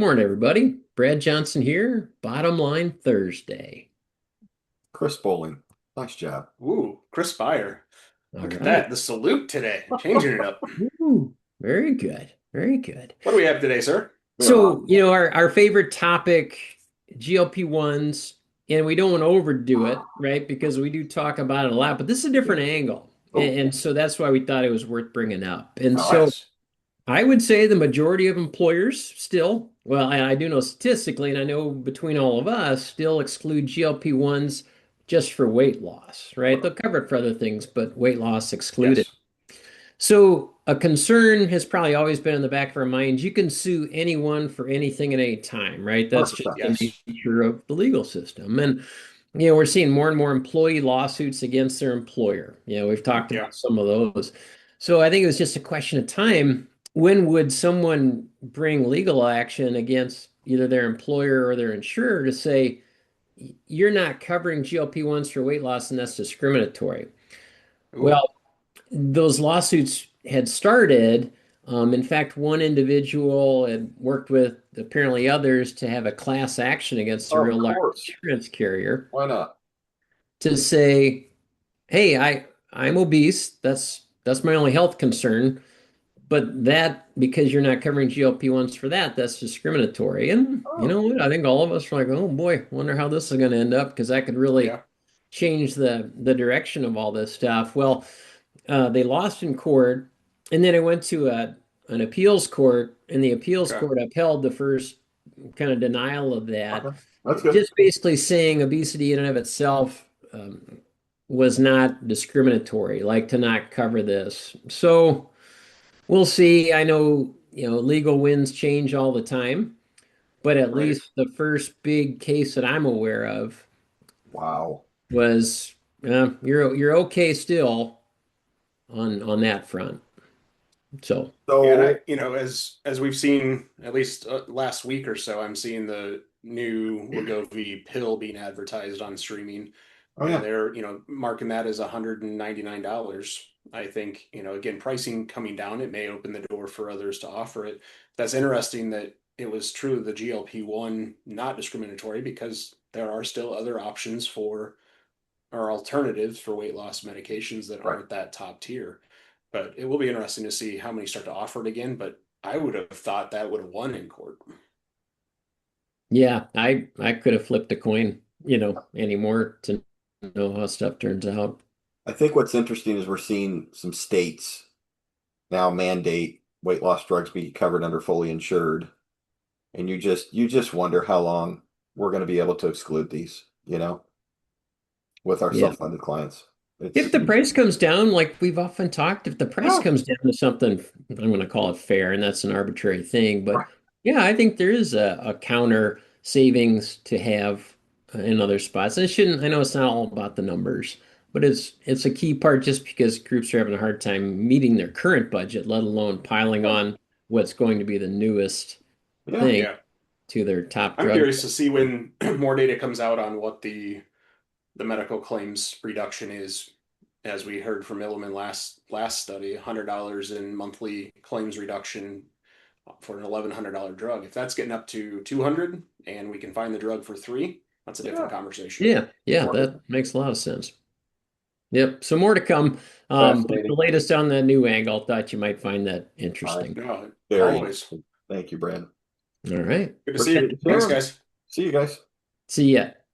Morning, everybody. Brad Johnson here. Bottom line Thursday. Chris Bowling. Nice job. Ooh, Chris Fire. All Look at right. that. The salute today. Changing it up. Ooh, very good. Very good. What do we have today, sir? We have So, our favorite topic, GLP-1s, and we don't want to overdo it, right? Because we do talk about it a lot, but this is a different angle. oh, And so that's why we thought it was worth bringing up. And all right. so Yes. I would say the majority of employers still, well, I do know statistically, and I know between all of us, still exclude GLP-1s just for weight loss, right? They'll cover it for other things, but weight loss excluded. Yes. So a concern has probably always been in the back of our minds. You can sue anyone for anything at any time, right? That's just 100%. the Yes. nature of the legal system. And we're seeing more and more employee lawsuits against their employer. We've talked Yeah. about some of those. So I think it was just a question of time. When would someone bring legal action against either their employer or their insurer to say, you're not covering GLP-1s for weight loss and that's discriminatory? Ooh. Well, those lawsuits had started. In fact, one individual had worked with apparently others to have a class action against a Of real large course. insurance carrier Why not? to say, "Hey, I'm obese. That's my only health concern. But that because you're not covering GLP-1s for that, that's discriminatory." And you Oh, know what? I think all of us are like, "Oh boy, wonder how this is going to end up," because that could really Yeah. change the direction of all this stuff. Well, they lost in court, and then it went to an appeals court, and the appeals Okay. court upheld the first kind of denial of that, okay. That's good. just basically saying obesity in and of itself was not discriminatory, like to not cover this. So we'll see. I know, legal winds change all the time, but at Right. least the first big case that I'm aware of Wow. was you're okay still on that front. So Yeah, and So, as we've seen at least last week or so, I'm seeing the new Wegovy pill being advertised on streaming, oh and yeah, they're marking that as $199. I think again pricing coming down, it may open the door for others to offer it. That's interesting that it was true the GLP-1 not discriminatory because there are still other options for or alternatives for weight loss medications that right. aren't that top tier. But it will be interesting to see how many start to offer it again. But I would have thought that would have won in court. yeah, I could have flipped a coin, anymore to know how stuff turns out. I think what's interesting is we're seeing some states now mandate weight loss drugs be covered under fully insured, and you just wonder how long we're going to be able to exclude these, with our Yeah. self-funded clients. If It's the price comes down, like we've often talked, if the price yeah, comes down to something, I'm going to call it fair, and that's an arbitrary thing, but right. yeah, I think there is a counter savings to have in other spots. And it shouldn't, I know it's not all about the numbers, but it's a key part just because groups are having a hard time meeting their current budget, let alone piling Yeah. on what's going to be the newest Yeah. thing Yeah. to their top I'm drug. curious to see when more data comes out on what the medical claims reduction is. As we heard from Milliman last study, $100 in monthly claims reduction for an $1,100 drug. If that's getting up to 200 and we can find the drug for three, that's a different Yeah. conversation. Yeah, yeah, Or that makes a lot of sense. Yep. So more to come. But the fascinating. latest on the new angle, thought you might find that All right. interesting. No, Very always. interesting. Thank you, Brad. All right. Good to see Appreciate you. you Thanks, sharing. guys. See you guys. See ya.